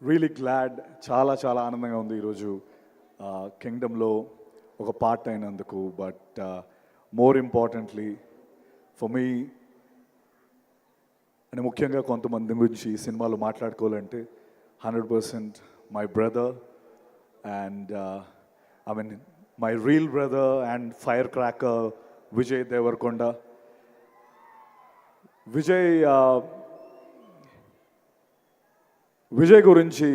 Really glad, చాలా చాలా ఆనందంగా ఉంది ఈరోజు కింగ్డమ్లో ఒక పార్ట్ అయినందుకు. But more importantly for me, అంటే ముఖ్యంగా కొంతమంది గురించి ఈ సినిమాలో మాట్లాడుకోవాలంటే 100% my brother and I mean my real brother and fire cracker Vijay Devarakonda. Vijay గురించి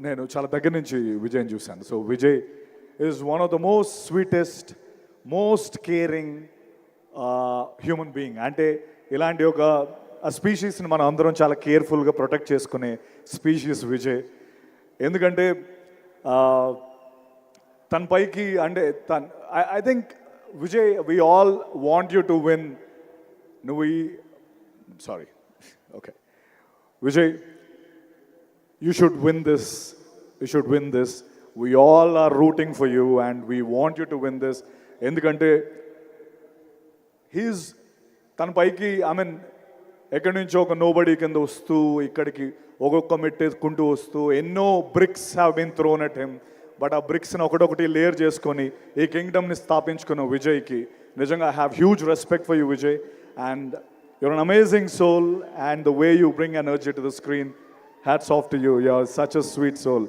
నేను చాలా దగ్గర నుంచి విజయ్ని చూశాను. So Vijay is one of the most sweetest, most caring human being. అంటే ఇలాంటి ఒక స్పీషీస్ని మనం అందరం చాలా కేర్ఫుల్గా ప్రొటెక్ట్ చేసుకునే స్పీషీస్ విజయ్. ఎందుకంటే తన పైకి అంటే I think Vijay, we all want you to win. నువ్వు sorry okay Vijay, you should win this. You should win this. We all are rooting for you and we want you to win this. ఎందుకంటే he's తన పైకి I mean ఎక్కడి నుంచో ఒక nobody కింద వస్తూ ఇక్కడికి ఒక్కొక్క మెట్టేసుకుంటూ వస్తూ ఎన్నో bricks have been thrown at him. But ఆ బ్రిక్స్ని ఒకటొకటి లేయర్ చేసుకొని ఈ కింగ్డమ్ని స్థాపించుకున్న విజయ్కి నిజంగా I have huge respect for you Vijay. And your an amazing soul and the way you bring energy to the screen, hats off to you. You are such a sweet soul.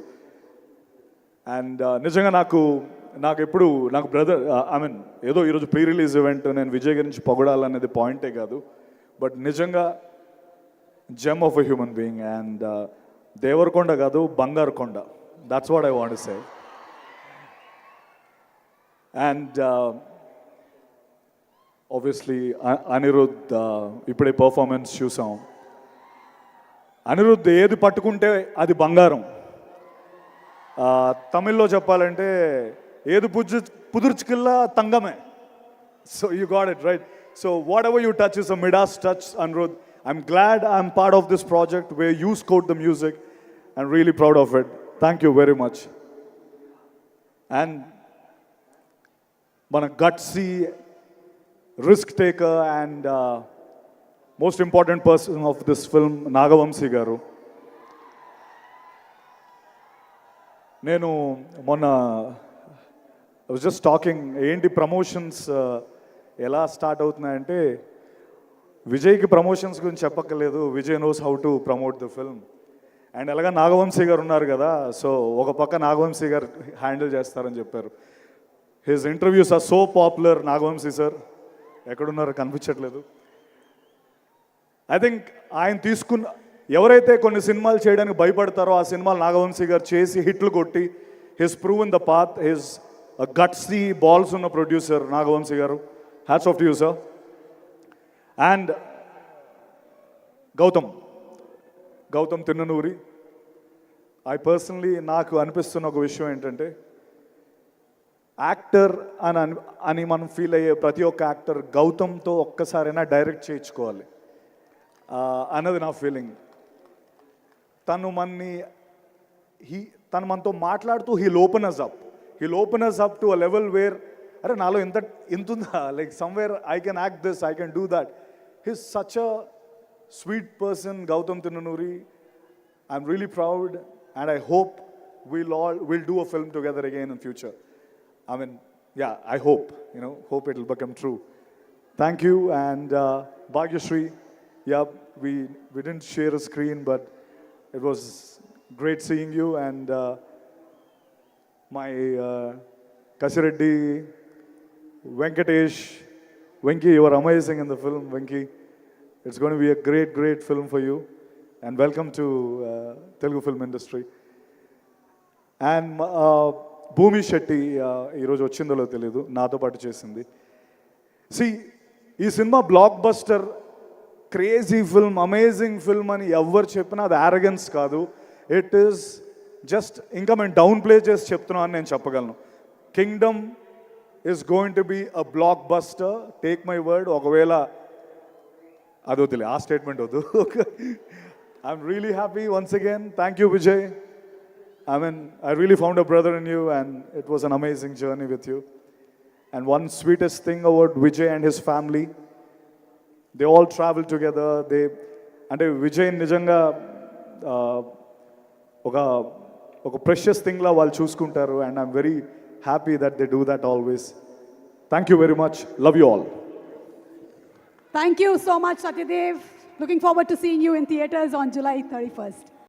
And నిజంగా నాకు ఎప్పుడు నాకు brother I mean ఏదో ఈరోజు pre release event, నేను విజయ్ గురించి పొగడాలనేది పాయింటే కాదు, బట్ నిజంగా gem of a human being. And Devarakonda కాదు, బంగారు కొండ. That's what I want to say. And obviously Anirudh, ఇప్పుడే పర్ఫార్మెన్స్ చూసాం. అనిరుద్ధ్ ఏది పట్టుకుంటే అది బంగారం. తమిళ్లో చెప్పాలంటే ఏది పుదుర్చుకిల్లా తంగమే. So you got it right. So whatever you touch is a Midas touch, Anirudh. I'm glad I'm part of this project way you scored the music and really proud of it. Thank you very much. And మన gutsy, risk taker and most important person of this film Nagavamsi garu. నేను మొన్న was just talking, ఏంటి promotions ఎలా start అవుతున్నాయంటే, విజయ్కి promotions గురించి చెప్పక్కర్లేదు, Vijay knows how to promote the film. And అలాగా నాగవంశీ గారు ఉన్నారు కదా, సో ఒక పక్క నాగవంశీ గారు హ్యాండిల్ చేస్తారని చెప్పారు. His interviews are so popular. Nagavamsi sir ఎక్కడున్నారో కనిపించట్లేదు. ఐ థింక్ ఆయన తీసుకున్న, ఎవరైతే కొన్ని సినిమాలు చేయడానికి భయపడతారో ఆ సినిమాలు నాగవంశీ గారు చేసి హిట్లు కొట్టి, his proven the path. His gutsy balls ఉన్న ప్రొడ్యూసర్ నాగవంశీ గారు. Hats off to you sir. And Gautam Tinnanuri, నాకు అనిపిస్తున్న ఒక విషయం ఏంటంటే, యాక్టర్ అని మనం ఫీల్ అయ్యే ప్రతి ఒక్క యాక్టర్ గౌతమ్తో ఒక్కసారైనా డైరెక్ట్ చేయించుకోవాలి అన్నది నా ఫీలింగ్. తను మనతో మాట్లాడుతూ he'll open us up to a level where, అరే నాలో ఇంత ఉందా, like somewhere I can act this, I can do that. He's such a sweet person, Gautam Tinnanuri. I'm really proud and I hope we'll do a film together again in future. I mean, yeah, I hope it will become true. Thank you. And Bhagyashree, yeah, we didn't share a screen, but it was great seeing you. And my Kasireddy, Venkatesh, Venki, you are amazing in the film. Venki, it's going to be a great film for you. And welcome to Telugu film industry. And భూమి శెట్టి ఈరోజు వచ్చిందో తెలియదు, నాతో పాటు చేసింది. ఈ cinema block buster, crazy film, amazing film అని ఎవరు చెప్పినా అది యారగెన్స్ కాదు. ఇట్ ఈస్ జస్ట్, ఇంకా మేము డౌన్ ప్లే చేసి చెప్తున్నాం అని నేను చెప్పగలను. Kingdom is going to be a blockbuster, take my word. ఒకవేళ అది వద్దులే, ఆ స్టేట్మెంట్ వద్దు. I'm really happy once again. Thank you Vijay. I mean, I really found a brother in you and it was an amazing journey with you. And one sweetest thing about Vijay and his family, they all travel together. అంటే విజయ్ నిజంగా ఒక ఒక precious థింగ్లా వాళ్ళు చూసుకుంటారు. And I'm very happy that they do that always. Thank you very much. Love you all. Thank you so much, Satyadev. Looking forward to seeing you in theaters on July 31st.